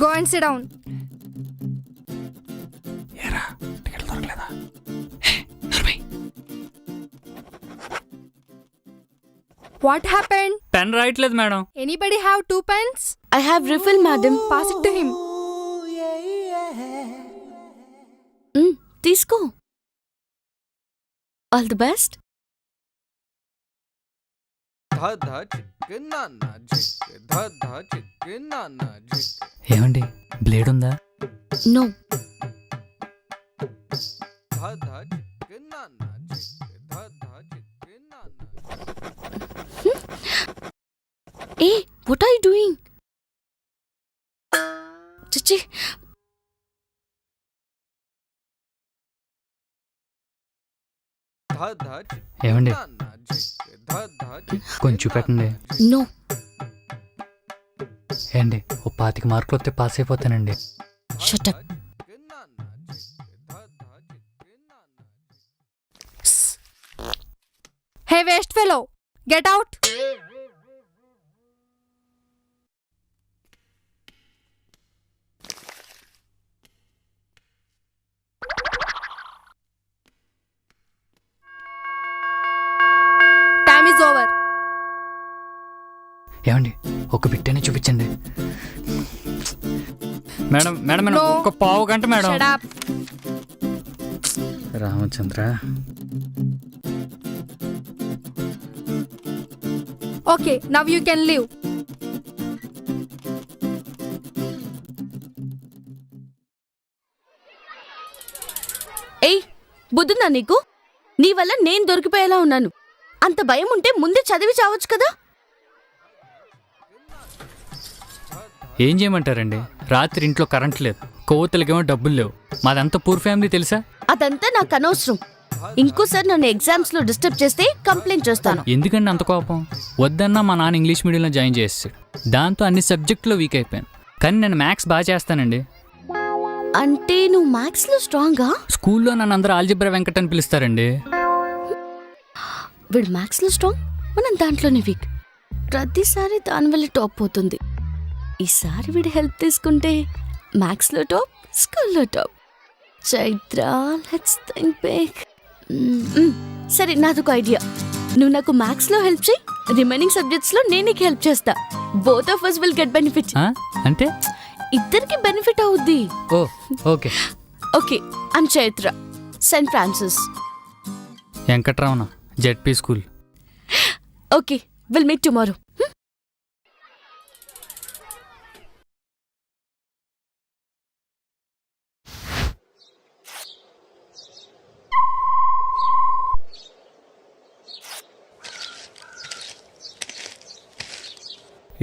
Go and sit down. ఏరా ticket దొరకలేదా? What happened? Pen రాయట్లేదు madam. Anybody have 2 pens? I have refill, madam. Pass it to him. తీసుకో. All the best. ఏమండి blade ఉందా? No. Hey, what are you doing? Chichi. ఏమండి కొంచెం పెట్టండి. No. ఏండి ఓ 25 మార్కులు వస్తే pass అయిపోతానండి. Shut up. Hey, waste fellow, get out. Time is over. ఏమండి ఒక బిట్టనే చూపించండి. Madam madam madam No. ఒక పావు గంట madam. Shut up. Ramachandra. Okay, now you can leave. ఏయ్, బుద్ధుందా నీకు? నీ వల్ల నేను దొరికిపోయేలా ఉన్నాను. అంత భయం ఉంటే ముందే చదివి చావచ్చు కదా. ఏం చేయమంటారండి? రాత్రి ఇంట్లో కరెంట్ లేదు, కోవతలకేమో డబ్బులు లేవు. మాదంతా పూర్ ఫ్యామిలీ తెలుసా? అదంతా నాకు అనవసరం. ఇంకోసారి నన్ను ఎగ్జామ్స్ లో డిస్టర్బ్ చేస్తే కంప్లైంట్ చేస్తాను. ఎందుకండి అంత కోపం? వద్దన్నా మా నాన్న ఇంగ్లీష్ మీడియంలో జాయిన్ చేస్తాడు. దాంతో అన్ని సబ్జెక్టులో వీక్ అయిపోయాను. కానీ నేను మ్యాథ్స్ బాగా చేస్తానండి. అంటే నువ్వు మ్యాథ్స్ లో స్ట్రాంగా? స్కూల్లో నన్ను అందరూ ఆల్జిబ్రా వెంకట్ అని పిలుస్తారండి. వీడు మ్యాథ్స్ లో స్ట్రాంగ్, మనం దాంట్లోనే వీక్. ప్రతిసారి దాని వల్ల టాప్ పోతుంది. ఈసారి వీడి హెల్ప్ తీసుకుంటే మ్యాథ్స్ లో టాప్, స్కూల్లో top. Chaitra, let's think big. సరే, నాదొక ఐడియా. నువ్వు నాకు మ్యాథ్స్ లో హెల్ప్ చేయి, రిమైనింగ్ సబ్జెక్ట్స్ లో నేను నీకు హెల్ప్ చేస్తా. Both of us will get benefit. అంటే ఇద్దరికి బెనిఫిట్ అవుద్ది. Oh okay okay, I'm Chaitra, Saint Francis. Venkatramana, ZP school. Okay, will meet tomorrow.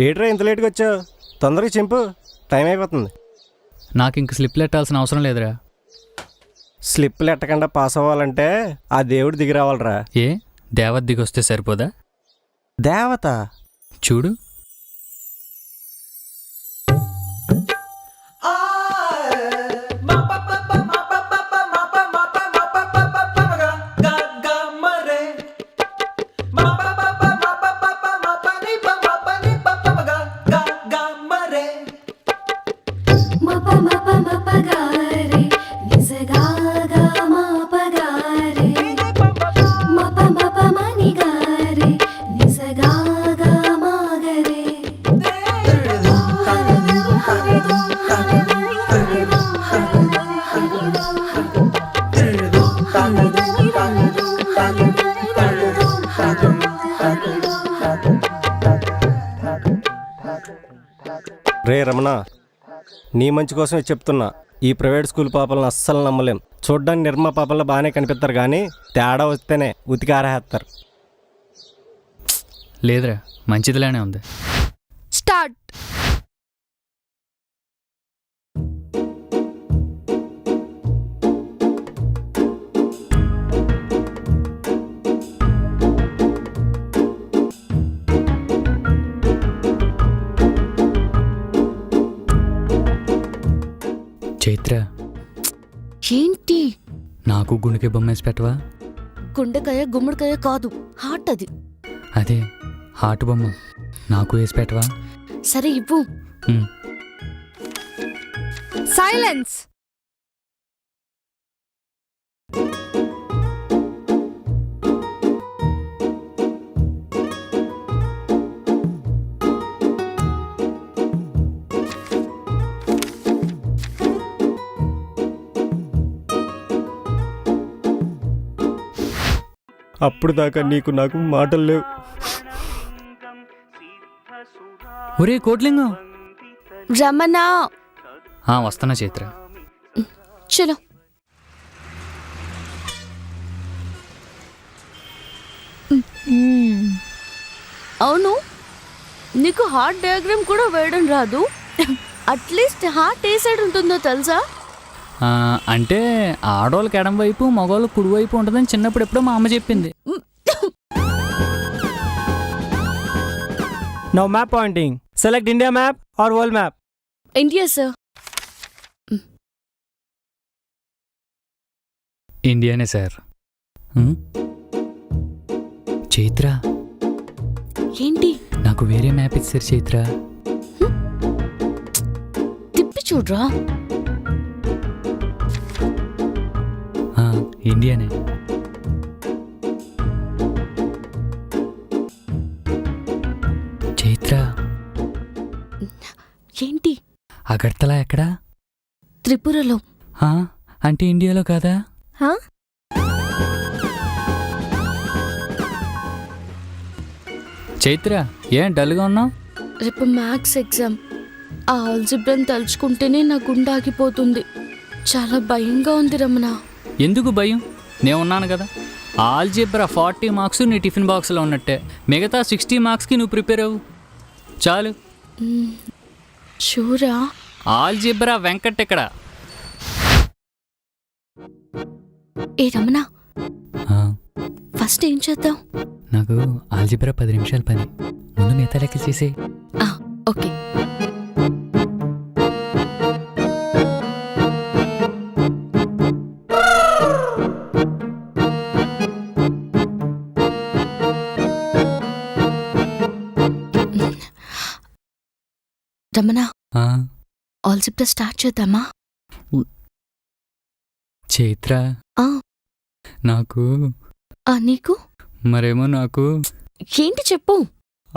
ఏట్రా ఇంత లేట్గా వచ్చావు? తొందరగా చింపు, టైం అయిపోతుంది. నాకు ఇంక స్లిప్లు ఎట్టాల్సిన అవసరం లేదురా. స్లిప్పులు ఎట్టకుండా పాస్ అవ్వాలంటే ఆ దేవుడు దిగి రావాలరా. ఏ దేవత దిగొస్తే సరిపోదా? దేవత చూడు. రే రమణ, నీ మంచి కోసమే చెప్తున్నా. ఈ ప్రైవేట్ స్కూల్ పాపలను అస్సలు నమ్మలేం. చూడ్డానికి నిర్మా పాపల్లో బాగానే కనిపిస్తారు, కానీ తేడా వస్తేనే ఉతికి ఆరేస్తారు. లేదురా, మంచిదిలానే ఉంది. స్టార్ట్. చైత్ర, ఏంటి? నాకు గుండెకి బొమ్మేసి పెట్టవా? గుండెకాయ గుమ్మడికాయ కాదు, హార్ట్ అది. అదే హార్ట్ బొమ్మ నాకు వేసి పెట్టవా? సరే, ఇవ్వు. సైలెన్స్. అప్పుడు దాకా నీకు నాకు మాటలు లేవు. ఒరే కోట్లింగం. రమణ వస్తున్నా చైత్ర. చలో. అవును, నీకు హార్ట్ డయాగ్రామ్ కూడా వేయడం రాదు. అట్లీస్ట్ హార్ట్ ఏ సైడ్ ఉంటుందో తెలుసా? అంటే ఆడవాళ్ళకి ఎడం వైపు మగవాళ్ళకి కుడి వైపు ఉంటుందని చిన్నప్పుడు ఎప్పుడో మా అమ్మ చెప్పింది. Now map pointing. Select India map or world map. India sir. ఇండియానే సార్. చైత్ర, ఏంటి? నాకు వేరే మ్యాప్ ఇచ్చారు చైత్ర. తిప్పి చూడరా. ఇండియానే. చైత్ర, ఏంటి? అగర్తలా ఎక్కడా? త్రిపురలో. అంటే ఇండియాలో కాదా? చైత్ర, ఏం డల్గా ఉన్నావు? రేపు మ్యాథ్స్ ఎగ్జామ్. ఆ ఆల్జిబ్రాని తలుచుకుంటేనే నా గుండె ఆగిపోతుంది. చాలా భయంగా ఉంది రమణ. ఎందుకు భయం? నేనున్నాను కదా. ఆల్జిబ్రా 40 మార్క్స్ నీ టిఫిన్ బాక్స్లో ఉన్నట్టే. మిగతా 60 మార్క్స్కి నువ్వు ప్రిపేర్ అవ్వు చాలు. షూరా? ఆల్జిబ్రా వెంకట్ ఇక్కడ. ఏ రమణ, ఫస్ట్ ఏం చేద్దాం? నాకు ఆల్జిబ్రా 10 నిమిషాల పని. ముందు మిగతా లెక్కలు చేసే. ఓకే. రమణ, ఆల్జిబ్రా స్టార్ట్ చేద్దామా? చైత్ర, నాకు నీకు మరేమో నాకు ఏంటి చెప్పు.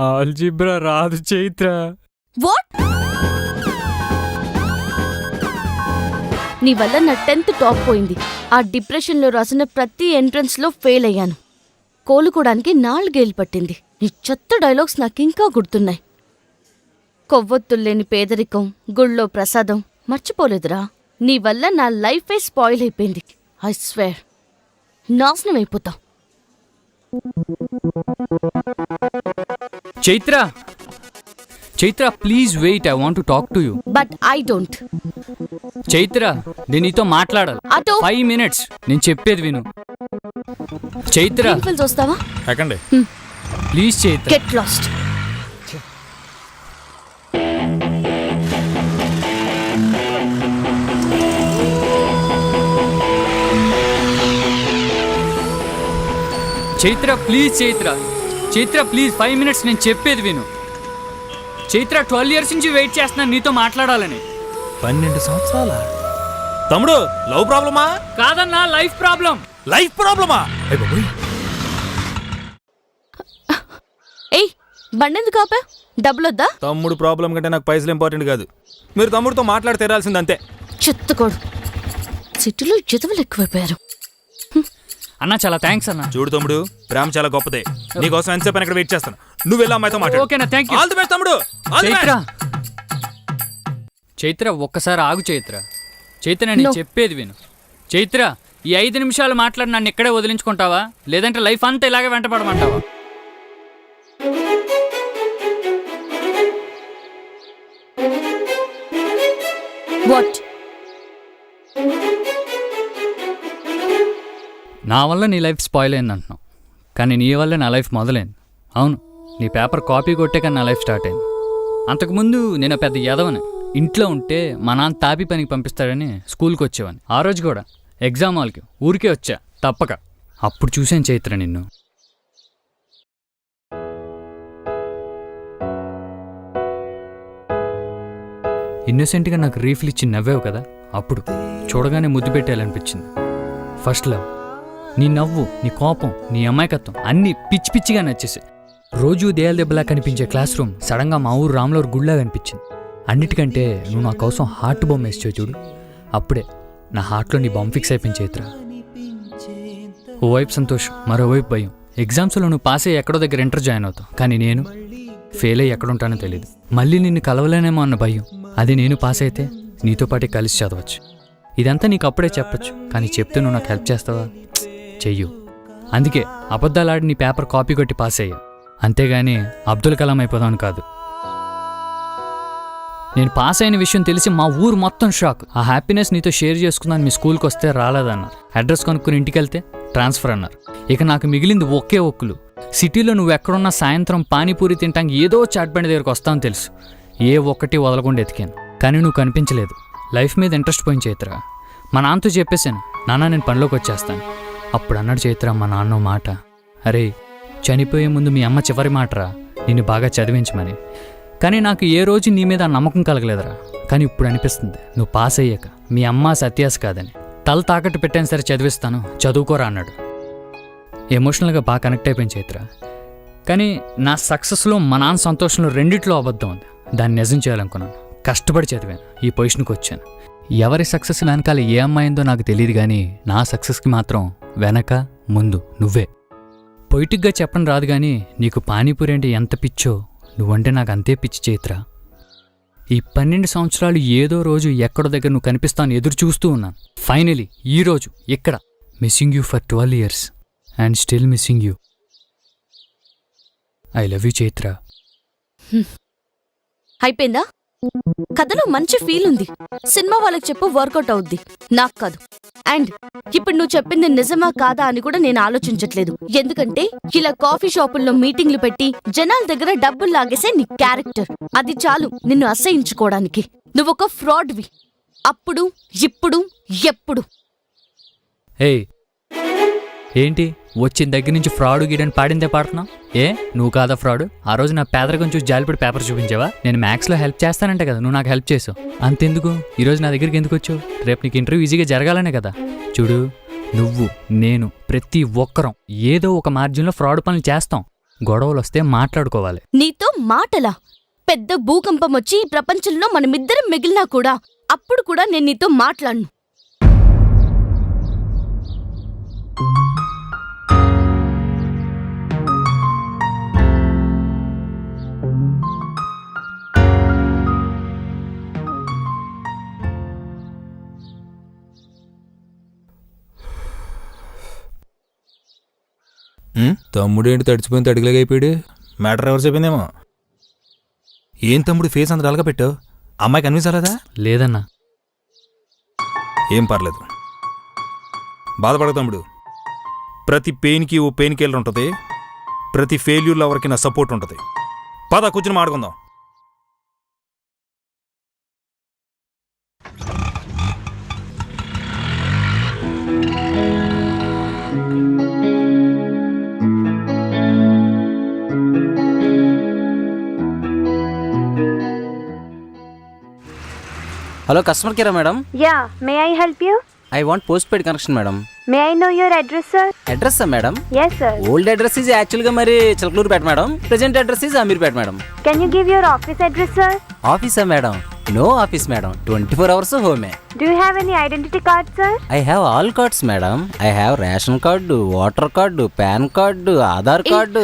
ఆల్జిబ్రా రాదు చైత్ర. వాట్? నీ వల్ల నా 10th టాప్ పోయింది. ఆ డిప్రెషన్లో రాసిన ప్రతి ఎంట్రన్స్లో ఫెయిల్ అయ్యాను. కోలుకోవడానికి 4 ఏళ్ళు పట్టింది. నీ చెత్త డైలాగ్స్ నాకింకా గుర్తున్నాయి. కొవ్వొత్తుల్లేని పేదరికం, గుళ్ళో ప్రసాదం మర్చిపోలేదురా. నీ వల్ల నా లైఫే స్పాయిల్ అయిపోయింది. ఐ స్వేర్, నాశనం అయిపోతావు. Chaitra, Chaitra please wait, I want to talk to you. But I don't. Chaitra, నేను నీతో మాట్లాడాలి. అటో 5 minutes. నేను చెప్పేది విను. చైత్ర చూస్తావా? Please Chaitra. Get lost. Chaitra please, Chaitra, Chaitra please 5 minutes. నేను చెప్పేది విను. చైత్ర 12 years నుంచి వెయిట్ చేస్తున్నాను నీతో మాట్లాడాలని. 12 సంవత్సరాల తమ్ముడు, లవ్ ప్రాబ్లమా? కాదన్నా, లైఫ్ ప్రాబ్లం. లైఫ్ ప్రాబ్లమా? ఏయ్, బండెందుకు ఆపా? డబ్బులొద్దా? తమ్ముడు ప్రాబ్లం కంటే నాకు పైసలు ఇంపార్టెంట్ కాదు. మీరు తమ్ముడితో మాట్లాడి తీరాల్సింది అంతే. చెత్తకోడు. సిటీలో జతవలు ఎక్కువైపోయారు. అన్నా చాలా థ్యాంక్స్ అన్నా. చూడు తమ్ముడు, ప్రేమ చాలా గొప్పదే. నీకోసం ఎంతసేపు ఇక్కడ వెయిట్ చేస్తాను. నువ్వు వెళ్ళి అమ్మాయితో మాట్లాడు. ఓకేనా? Thank you. All the best తమ్ముడు. చైత్ర, చైత్ర ఒక్కసారి ఆగు చైత్ర. చైత్ర నేను చెప్పేది విను. చైత్ర, ఈ 5 నిమిషాలు మాట్లాడి నన్ను ఇక్కడే వదిలించుకుంటావా, లేదంటే లైఫ్ అంతా ఇలాగే వెంటపడమంటావా? వాట్? నా వల్ల నీ లైఫ్ స్పాయిల్ అయింది అంటున్నావు, కానీ నీ వల్ల నా లైఫ్ మొదలైంది. అవును, నీ పేపర్ కాపీ కొట్టే కానీ నా లైఫ్ స్టార్ట్ అయింది. అంతకుముందు నేను పెద్ద ఎదవని. ఇంట్లో ఉంటే మా నాన్న తాపి పనికి పంపిస్తాడని స్కూల్కి వచ్చేవాడిని. ఆ రోజు కూడా ఎగ్జామ్ హాల్కి ఊరికే వచ్చా తప్పక. అప్పుడు చూశాను చైత్ర నిన్ను. ఇన్నోసెంట్గా నాకు రీఫిల్ ఇచ్చి నవ్వావు కదా, అప్పుడు చూడగానే ముద్దు పెట్టేయాలనిపించింది. First love. నీ నవ్వు, నీ కోపం, నీ అమాయకత్వం అన్నీ పిచ్చి పిచ్చిగా నచ్చేసాయి. రోజు దేయాల దెబ్బలా కనిపించే క్లాస్ రూమ్ సడన్గా మా ఊరు రామ్లూరు గుళ్ళా కనిపించింది. అన్నిటికంటే నువ్వు నా కోసం హార్ట్ బొమ్మ వేసావు చూడు, అప్పుడే నా హార్ట్లో నీ బొమ్మ ఫిక్స్ అయిపోయింది చైత్ర. ఓవైపు సంతోషం, మరోవైపు భయం. ఎగ్జామ్స్లో నువ్వు పాస్ అయ్యి ఎక్కడో దగ్గర ఇంటర్ జాయిన్ అవుతావు, కానీ నేను ఫెయిల్ అయ్యి ఎక్కడుంటానో తెలియదు. మళ్ళీ నిన్ను కలవలేనేమో అన్న భయం. అది నేను పాస్ అయితే నీతో పాటే కలిసి చదవచ్చు. ఇదంతా నీకు అప్పుడే చెప్పచ్చు, కానీ చెప్తే నువ్వు నాకు హెల్ప్ చేస్తావా? చెయ్యు. అందుకే అబద్ధాలాడి నీ పేపర్ కాపీ కొట్టి పాస్ అయ్యా, అంతేగాని అబ్దుల్ కలాం అయిపోదామని కాదు. నేను పాస్ అయిన విషయం తెలిసి మా ఊరు మొత్తం షాక్. ఆ హ్యాపీనెస్ నీతో షేర్ చేసుకుందాను మీ స్కూల్కి వస్తే రాలేదన్నారు. అడ్రస్ కొనుక్కుని ఇంటికి వెళ్తే ట్రాన్స్ఫర్ అన్నారు. ఇక నాకు మిగిలింది ఒకే ఒక్కులు. సిటీలో నువ్వు ఎక్కడున్నా సాయంత్రం పానీపూరి తింటానికి ఏదో చాట్ బండి దగ్గరకు వస్తావని తెలుసు. ఏ ఒక్కటి వదలకుండా ఎతికాను, కానీ నువ్వు కనిపించలేదు. లైఫ్ మీద ఇంట్రెస్ట్ పోయిన చైత్ర. మా నాన్నతో చెప్పేశాను, నాన్న నేను పనిలోకి వచ్చేస్తాను. అప్పుడు అన్నాడు చైత్ర మా నాన్న మాట, అరే చనిపోయే ముందు మీ అమ్మ చివరి మాటరా నిన్ను బాగా చదివించమని. కానీ నాకు ఏ రోజు నీ మీద నమ్మకం కలగలేదురా. కానీ ఇప్పుడు అనిపిస్తుంది నువ్వు పాస్ అయ్యాక మీ అమ్మ సత్యాస్ కాదని. తల తాకట్టు పెట్టాను సరే చదివిస్తాను, చదువుకోరా అన్నాడు. ఎమోషనల్గా బాగా కనెక్ట్ అయిపోయింది చైత్ర. కానీ నా సక్సెస్లో మా నాన్న సంతోషంలో రెండిట్లో అబద్ధం ఉంది. దాన్ని నిజం చేయాలనుకున్నాను, కష్టపడి చదివాను, ఈ పొజిషన్కి వచ్చాను. ఎవరి సక్సెస్ వెనకాల ఏ అమ్మాయిందో నాకు తెలియదు, కానీ నా సక్సెస్కి మాత్రం వెనక ముందు నువ్వే. పొయిటిక్గా చెప్పడం రాదు, కానీ నీకు పానీపూరి అంటే ఎంత పిచ్చో నువ్వంటే నాకు అంతే పిచ్చి చైత్ర. ఈ 12 సంవత్సరాలు ఏదో రోజు ఎక్కడో దగ్గర నువ్వు కనిపిస్తాను ఎదురు చూస్తూ ఉన్నాను. ఫైనలీ ఈరోజు ఇక్కడ missing you for 12 years and still missing you. I love you Chaitra. అయిపోయిందా? కథలో మంచి ఫీల్ ఉంది. సినిమా వాళ్ళకి చెప్పు, వర్కౌట్ అవుద్ది, నాకు కాదు. అండ్ ఇప్పుడు నువ్వు చెప్పింది నిజమా కాదా అని కూడా నేను ఆలోచించట్లేదు. ఎందుకంటే ఇలా కాఫీ షాపుల్లో మీటింగ్లు పెట్టి జనాల దగ్గర డబ్బులు లాగేసే నీ క్యారెక్టర్, అది చాలు నిన్ను అసహించుకోవడానికి. నువ్వొక ఫ్రాడ్వి. అప్పుడు, ఇప్పుడు, ఎప్పుడు. ఏయ్ ఏంటి వచ్చిన దగ్గర నుంచి ఫ్రాడ్ గీడని పాడిందే పాడుతున్నావు? ఏ నువ్వు కాదా ఫ్రాడ్? ఆ రోజు నా పేదరికం చూసి జాలిపడి పేపర్ చూపించావా? నేను మ్యాథ్స్లో హెల్ప్ చేస్తానంటే కదా నువ్వు నాకు హెల్ప్ చేసావు. అంతెందుకు ఈరోజు నా దగ్గరికి ఎందుకు వచ్చావు? రేపు నీకు ఇంటర్వ్యూ ఈజీగా జరగాలనే కదా. చూడు, నువ్వు నేను ప్రతి ఒక్కరం ఏదో ఒక మార్జిన్లో ఫ్రాడ్ పనులు చేస్తాం. గొడవలు వస్తే మాట్లాడుకోవాలి. నీతో మాటలా? పెద్ద భూకంపం వచ్చి ఈ ప్రపంచంలో మనమిద్దరం మిగిలినా కూడా అప్పుడు కూడా నేను నీతో మాట్లాడను. తమ్ముడు ఏంటి తడిచిపోయిన తడిగిలాగా అయిపోయాడు? మ్యాటర్ ఎవరు చెప్పిందేమో. ఏం తమ్ముడు ఫేస్ అంత డల్గా పెట్టావు? అమ్మాయి కనిపించలేదా? లేదన్నా. ఏం పర్లేదు, బాధపడక తమ్ముడు. ప్రతి పెయిన్కి ఓ పెయిన్ కిల్లర్ ఉంటుంది, ప్రతి ఫెయిల్యూర్లో ఎవరికి నా సపోర్ట్ ఉంటుంది. పద కూర్చుని మాడుకుందాం. Hello, customer care, madam. Yeah, may I help you? I want postpaid connection, madam. May I know your address, sir? Address, madam. Yes, sir. Old address is actually mari Chalklurpet, madam. Present address is Amirpet, madam. Can you give your office address, sir? Office, madam. No office, madam. 24 hours home. Do you have any identity card, sir? I have all cards, madam. I have ration card, water card, PAN card, Aadhaar card.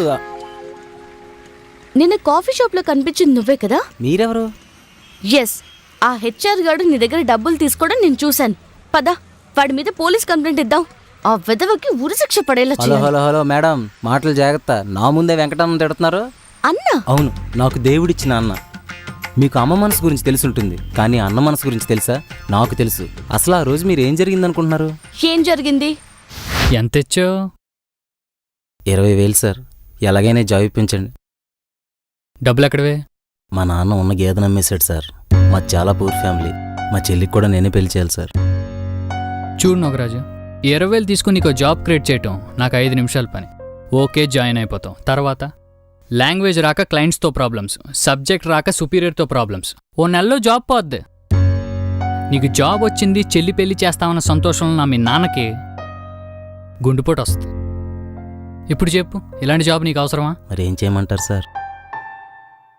నిన్న coffee షాప్లో కనిపించింది నువ్వే కదా? మీరెవరు? Yes, ఆ HR గారు నీ దగ్గర డబ్బులు తీసుకోవడం నేను చూశాను. పద, వాడి మీద పోలీస్ కంప్లైంట్ ఇద్దాం. ఆ వెధవకి ఉరిశిక్ష పడేలా హలో చేయాలి. హలో హలో మేడం, మాటలు జాగ్రత్త. నా ముందే వెంకటమ్మ తిడుతున్నారు. అన్నా? అవును, నాకు దేవుడిచ్చిన అన్న. మీకు అమ్మ మనసు గురించి తెలుసుంటుంది, కానీ అన్న మనసు గురించి తెలుసా? నాకు తెలుసు. అసలు ఆ రోజు మీరు ఏం జరిగిందనుకుంటున్నారు? ఏం జరిగింది? ఎంత ఇచ్చావు? 20,000 సార్. ఎలాగైనా జాబ్ ఇప్పించండి. డబ్బులు ఎక్కడవే? మా నాన్న ఉన్న గేదె నమ్మేశాడు సార్. మా చాలా పూర్ ఫ్యామిలీ. మా చెల్లికి కూడా నేనే పెళ్లి చేయాలి సార్. చూడు నాగరాజు, 20,000 తీసుకుని నీకు జాబ్ క్రియేట్ చేయటం నాకు 5 నిమిషాల పని. ఓకే, జాయిన్ అయిపోతాం. తర్వాత లాంగ్వేజ్ రాక క్లయింట్స్తో ప్రాబ్లమ్స్, సబ్జెక్ట్ రాక సుపీరియర్తో ప్రాబ్లమ్స్. ఓ నెలలో జాబ్ పోద్ది. నీకు జాబ్ వచ్చింది, చెల్లి పెళ్లి చేస్తామన్న సంతోషంలో నా మీ నాన్నకి గుండెపోటు వస్తుంది. ఇప్పుడు చెప్పు, ఇలాంటి జాబ్ నీకు అవసరమా? మరి ఏం చేయమంటారు సార్?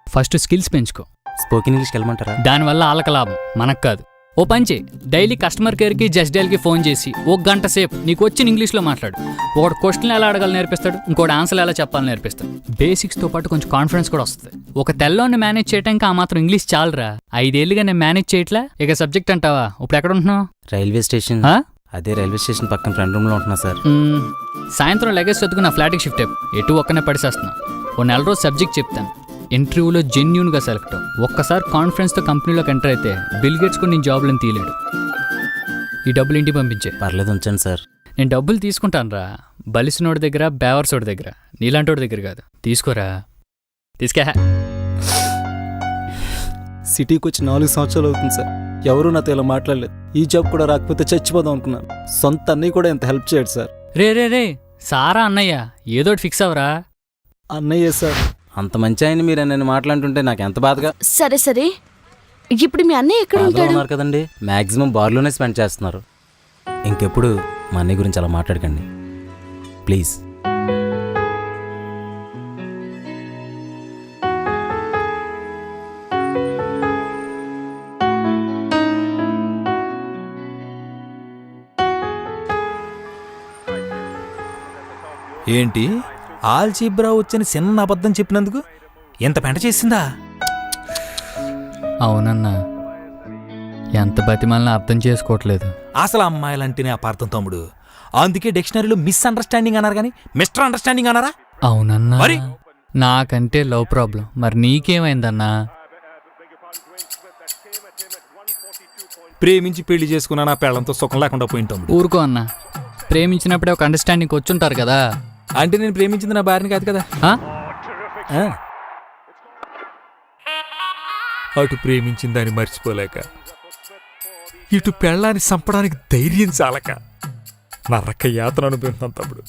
ఫస్ట్ స్కిల్స్ పెంచుకో. స్పోకెన్ ఇంగ్లీష్కి వెళ్ళమంటారా? దానివల్ల వాళ్ళకి లాభం, మనకు కాదు. ఓ పంచే, డైలీ కస్టమర్ కేర్కి జస్ట్ డైల్కి ఫోన్ చేసి 1 గంట సేపు నీకు వచ్చిన ఇంగ్లీష్లో మాట్లాడు. ఒకటి క్వశ్చన్లు ఎలా అడగాలి నేర్పిస్తాడు, ఇంకోటి ఆన్సర్లు ఎలా చెప్పాలని నేర్పిస్తాడు. బేసిక్స్తో పాటు కొంచెం కాన్ఫిడెన్స్ కూడా వస్తుంది. ఒక తెల్లోని మేనేజ్ చేయడానికి ఆ మాత్రం ఇంగ్లీష్ చాలరా. 5 ఏళ్ళుగా నేను మేనేజ్ చేయట్లా, ఇక సబ్జెక్ట్ అంటావా? ఇప్పుడు ఎక్కడ ఉంటున్నావు? Railway station. అదే రైల్వే స్టేషన్ పక్కన ఫ్రెండ్ రూమ్లో ఉంటున్నా సార్. సాయంత్రం లగేజ్ చదువుకు నా ఫ్లాట్కి షిఫ్ట్ అయిపో. ఎటు ఒక్కనే పడిసేస్తున్నా. ఓ 4 రోజు సబ్జెక్ట్ చెప్తాను. ఇంటర్వ్యూలో జెన్యూన్గా సెలెక్ట్ అవ్వు. ఒక్కసారి కాన్ఫిడెన్స్తో కంపెనీలోకి ఎంటర్ అయితే బిల్ గేట్స్ కూడా నేను జాబ్లను తీయలేడు. ఈ డబ్బులు ఇంటికి పంపించే. పర్లేదు, ఉంచండి సార్. నేను డబ్బులు తీసుకుంటాను రా, బలిసినోడి దగ్గర, బేవర్సోడి దగ్గర, నీలాంటోడి దగ్గర కాదు. తీసుకోరా, తీసుకే. సిటీకి వచ్చి 4 సంవత్సరాలు అవుతుంది సార్. ఎవరూ నాతో ఇలా మాట్లాడలేదు. ఈ జాబ్ కూడా రాకపోతే చచ్చిపోదాం అనుకున్నాను. సొంత అన్నయ్య కూడా ఎంత హెల్ప్ చేయడు సార్. రే సారా అన్నయ్య, ఏదోటి ఫిక్స్ అవరా. అన్నయ్యే సార్. అంత మంచి ఆయన మీరు నన్ను మాట్లాడుతుంటే నాకు ఎంత బాధగా. సరే సరే, ఇప్పుడు మీ అన్నయ్య ఎక్కడ బాధలో ఉంటాడు? ఉన్నారు కదండి. మ్యాక్సిమం బార్లోనే స్పెండ్ చేస్తున్నారు. ఇంకెప్పుడు మా అన్నయ్య గురించి అలా మాట్లాడకండి ప్లీజ్. ఏంటి ఆల్జీబ్రా వచ్చని చిన్న అబద్ధం చెప్పినందుకు ఎంత పెంట చేసిందా? అవునన్నా, ఎంత బతిమాలని అర్థం చేసుకోవట్లేదు. అసలు అమ్మాయిలంటేనే అపార్థం తమ్ముడు. అందుకే డిక్షనరీలో మిస్ అండర్స్టాండింగ్ అన్నారు కానీ మిస్టర్ అండర్స్టాండింగ్ అన్నారా? అవునన్నా, మరి నాకంటే లవ్ ప్రాబ్లం. మరి నీకేమైందన్నా? ప్రేమించి పెళ్లి చేసుకున్నా నా పెళ్ళంతో సుఖం లేకుండా పోయింది తమ్ముడు. ఊరుకో అన్నా, ప్రేమించినప్పుడే ఒక అండర్స్టాండింగ్ వచ్చుంటారు కదా. అంటే నేను ప్రేమించింది నా భార్యని కాదు కదా. అటు ప్రేమించిందని మర్చిపోలేక, ఇటు పెళ్ళాన్ని చంపడానికి ధైర్యం చాలక నరక యాతన అనుభవిస్తాను తమ్ముడు.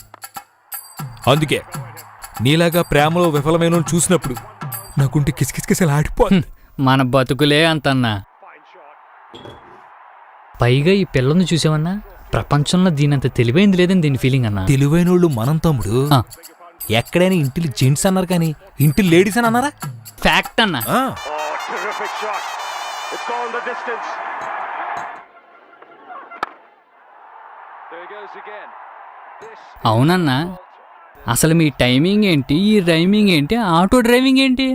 అందుకే నీలాగా ప్రేమలో విఫలమైన చూసినప్పుడు నాకుంటే కిసకిసకిసలు ఆడిపోతుంది. మన బతుకులే అంతన్నా. పైగా ఈ పిల్లని చూసావన్నా, ప్రపంచంలో దీనంత తెలివైంది లేదని దీని ఫీలింగ్ అన్నా. తెలివైన వాళ్ళు మనం తమ్ముడు. ఎక్కడైనా ఇంటిలో జెంట్స్ అన్నారు కానీ ఇంటిలో లేడీస్ అని అన్నారా? ఫ్యాక్ట్ అన్నా. అవునన్నా, అసలు మీ టైమింగ్ ఏంటి, ఈ రైమింగ్ ఏంటి, ఆటో డ్రైవింగ్ ఏంటి?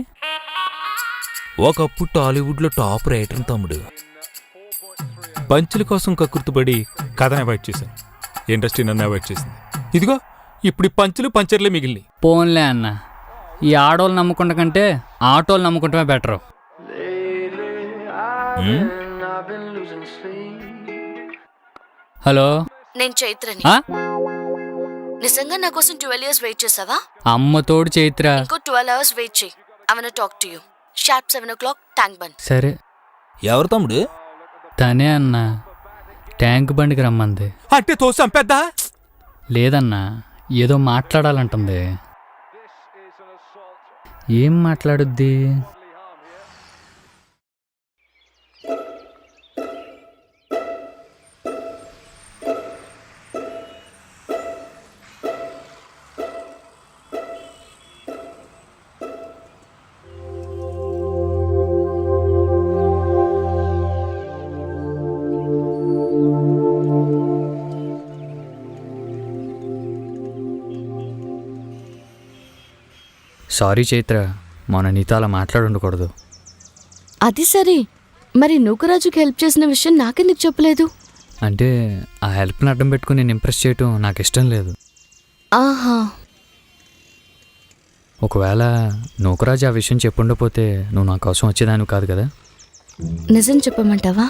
ఒకప్పుడు టాలీవుడ్లో టాప్ రైటర్ తమ్ముడు. పంచుల కోసం కక్కుర్తుపడి కథను అవాయిడ్ చేశాను. ఇండస్ట్రీ నన్ను అవాయిడ్ చేసింది. ఇదిగో ఇప్పుడు ఈ పంచులు పంచర్లే మిగిలినాయి. పోన్లే అన్న, ఈ ఆడోళ్ళు నమ్ముకుంట కంటే ఆటోలు నమ్ముకుంటమే బెటరు. హలో, నేను చైత్రని. నిజంగా నా కోసం 12 years వెయిట్ చేసావా? అమ్మ తోడు చైత్ర. ఇంకో 12 hours వెయిట్ చేయి. I want to talk to you. Sharp 7 o'clock tank bund. సరే. ఎవరు తమ్ముడు? తనే అన్న, ట్యాంక్ బండికి రమ్మంది. అంటే తోసం పెద్ద లేదన్నా, ఏదో మాట్లాడాలంటుంది. ఏం మాట్లాడుద్ది? సారీ చైత్ర, మొన్న నీతో అలా మాట్లాడుండకూడదు. అది సరే, మరి నూకరాజుకి హెల్ప్ చేసిన విషయం నాకెందుకు చెప్పలేదు? అంటే ఆ హెల్ప్ని అడ్డం పెట్టుకుని నేను ఇంప్రెస్ చేయటం నాకు ఇష్టం లేదు. ఆహా, ఒకవేళ నూకరాజు ఆ విషయం చెప్పుండపోతే నువ్వు నా కోసం వచ్చేదాన్ని కాదు కదా. నిజం చెప్పమంటావా?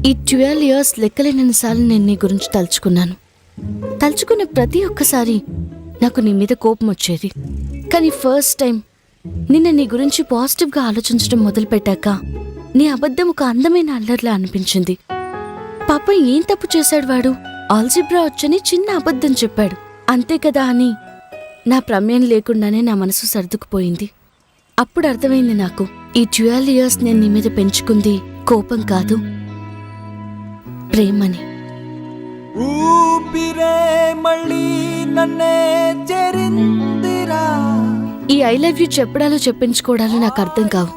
ఈ 12 years లెక్కలేనన్నిసార్లు నేను నీ గురించి తలుచుకున్నాను. తలుచుకునే ప్రతి ఒక్కసారి నాకు నీ మీద కోపం వచ్చేది. కానీ ఫస్ట్ టైం నిన్న నీ గురించి పాజిటివ్గా ఆలోచించడం మొదలుపెట్టాక నీ అబద్ధం ఒక అందమైన అల్లర్లా అనిపించింది. పాప ఏం తప్పు చేశాడు వాడు? ఆల్జిబ్రా వచ్చని చిన్న అబద్ధం చెప్పాడు అంతే కదా అని నా ప్రమేయం లేకుండానే నా మనసు సర్దుకుపోయింది. అప్పుడు అర్థమైంది నాకు, ఈ 12 years నేను నీ మీద పెంచుకుంది కోపం కాదు, ప్రేమని. ఈ ఐ లవ్ యూ చెప్పడాలు చెప్పించుకోవడాలు నాకు అర్థం కావు.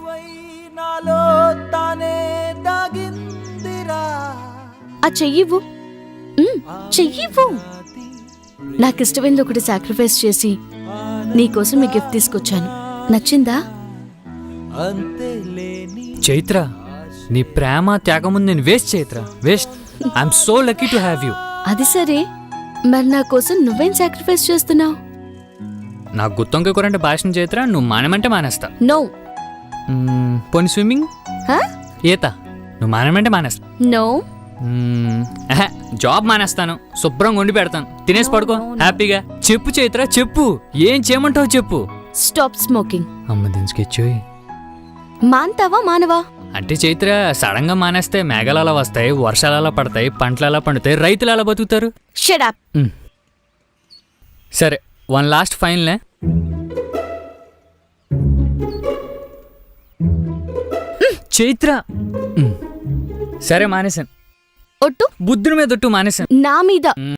ఆ చెయ్యివ్వు. చెయ్యివ్వు. నాకు ఇష్టమైంది ఒకటి సాక్రిఫైస్ చేసి నీకోసం ఈ గిఫ్ట్ తీసుకొచ్చాను. నచ్చిందా? చైత్ర, నీ ప్రేమ త్యాగం ముందు నేను waste. Chaitra, waste. I'm so lucky to have you. అది సరే, మరి నా కోసం నువ్వేం సాక్రిఫైస్ చేస్తున్నావు? నాకు గుత్తొంకాయ కూర అంటే భాషను చైత్ర, నువ్వు మానేమంటే మానేస్తా. నో. పోనీ స్విమ్మింగ్, హా? ఈత నువ్వు మానేమంటే మానేస్తా. నో. జాబ్ మానేస్తాను, శుభ్రంగా వండి పెడతాను, తినేసి పడుకో హ్యాపీగా. చెప్పు చైత్ర, చెప్పు. ఏం చేయమంటావు చెప్పు. Stop smoking. అమ్మ దించుకెచ్చోయ్. మాన్తావా మానవా? అంటే చైత్ర, సడన్ గా మానేస్తే మేఘాలు అలా వస్తాయి, వర్షాలు అలా పడతాయి, పంటలు అలా పండుతాయి, రైతులు అలా బతుకుతారు. Shut up. సరే, వన్ లాస్ట్ ఫైనల్. చైత్ర, సరే మానేశాను. ఒట్టు. బుద్ధుని మీద ఒట్టు మానేశాను. నా మీద.